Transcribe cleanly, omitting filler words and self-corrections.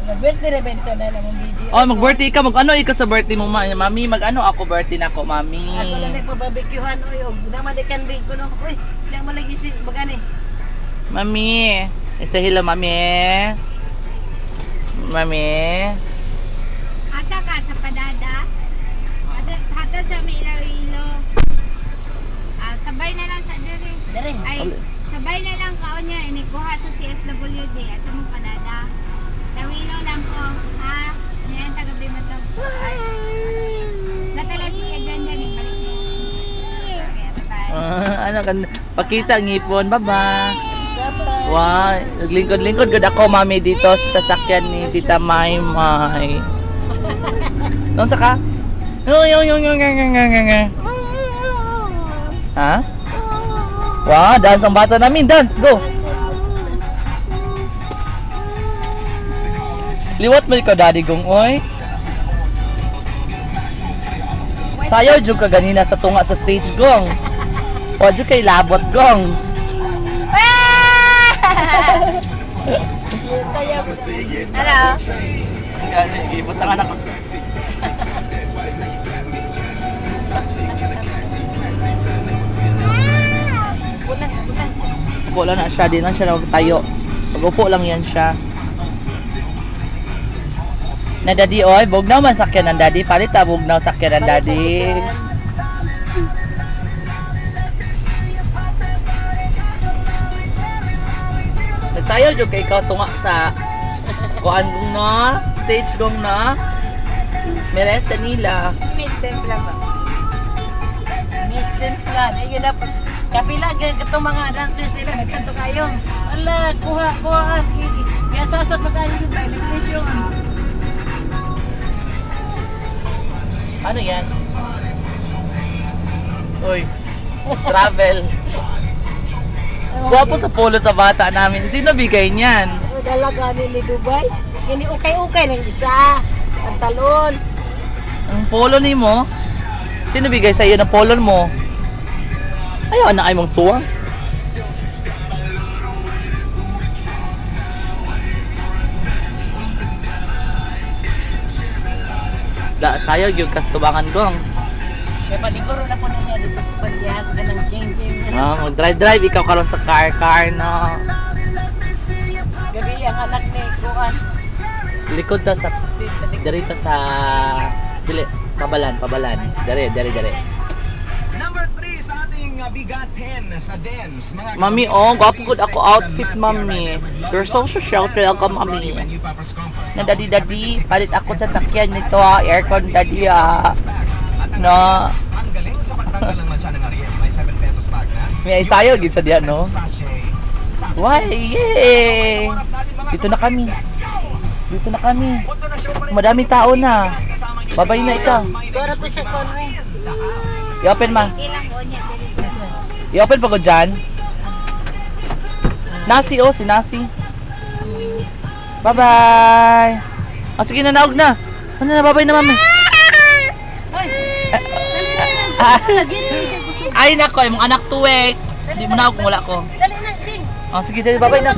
Mag-birthday na bensa na namang video. Oh, mag-birthday ka. Mag-ano ka sa birthday mo, mami? Mag-ano ako birthday na ako, mami. Ako lang nagpababikyuhan. Uy, naman di kanbing ko no. Uy, lang mo lagi si bagani. Mami. Isa hello, mami. Mami. Asa ka sa padada? Hata sa may Iloilo. Sabay na lang sa dere. Dere. Ay, sabay na lang kaon niya. Inikuha sa CSWD. Ato mo padada. Tawilo lang ko. Ha? Yan, tagabi mo ito. Natala siya ganda ni balik niya. Okay, bye. Ano kan? Pakita ang ngipon, baba. Wow, naglingkod-lingkod gud ako, mami, dito sa sasakyan ni Tita Maymay. Doon sa ka? Ha? Wow, dance ang bata namin. Dance, go! Liwat mo ikaw, daddy gong, oy. Sayaw jud ka ganina sa tunga sa stage, gong. O, jud kay labot, gong. Hello? Yan, ipot ang anak ko. Upo lang na siya, di lang siya nagtayo. Pag-upo lang yan siya. Na daddy, oy, bugnaw man sakyan ng daddy. Palit ta, bugnaw sakyan ng daddy. Nagsayaw jud kay ikaw tunga sa kuan gong na, stage gong na. Meresa nila. Miss Templa ba? Miss Templa. Ayun na. Kapila, ganito mga dancers nila. Nagkanto kayo. Ala, kuha. Kaya sasap na kayo yung celebration. Ano yan? Uy, travel. Guwapo sa polo sa bata namin. Sino bigay niyan? Dalaga ni Dubai. Hindi ukay-ukay ng isa. Ang talon. Ang polo ni mo? Sino bigay sa iyo ng polo mo? Ayaw na ay mong suwang. Sayang yung kastubangan gong. Kaya paliguro na po na niya dito sa Palya. Ganang ching-ching. Mag-drive-drive ikaw karon sa car, no? Gabi ang anak ni Kuan. Likod ta sa dito sa dili pabalan. Dere. Number 3 sa ating bigatin sa dance. Mami, gwapo gud ako outfit, mami. You're so shelter ka, mami. Na daddy, palit ako sa sakyan nito, aircon daddy, no. Ang galing sa pagtanggal ng mancha ng Ariel. May 7 pesos back na. May isayo gid sa diyan, no. Why, yay! Dito na kami. Madami tao na. Babay na ikaw. Dora to siya kon. I-open ma. Ilang ko niya diri sa I-open pa ko dyan. Nasi, si Nasi. Bye-bye. Sige na, naog na. Ano na, bye-bye na, mami. Ay, nako, yung anak tuwek. Hindi mo na ako kung wala ko. Dali na, ding. Sige, bye-bye na.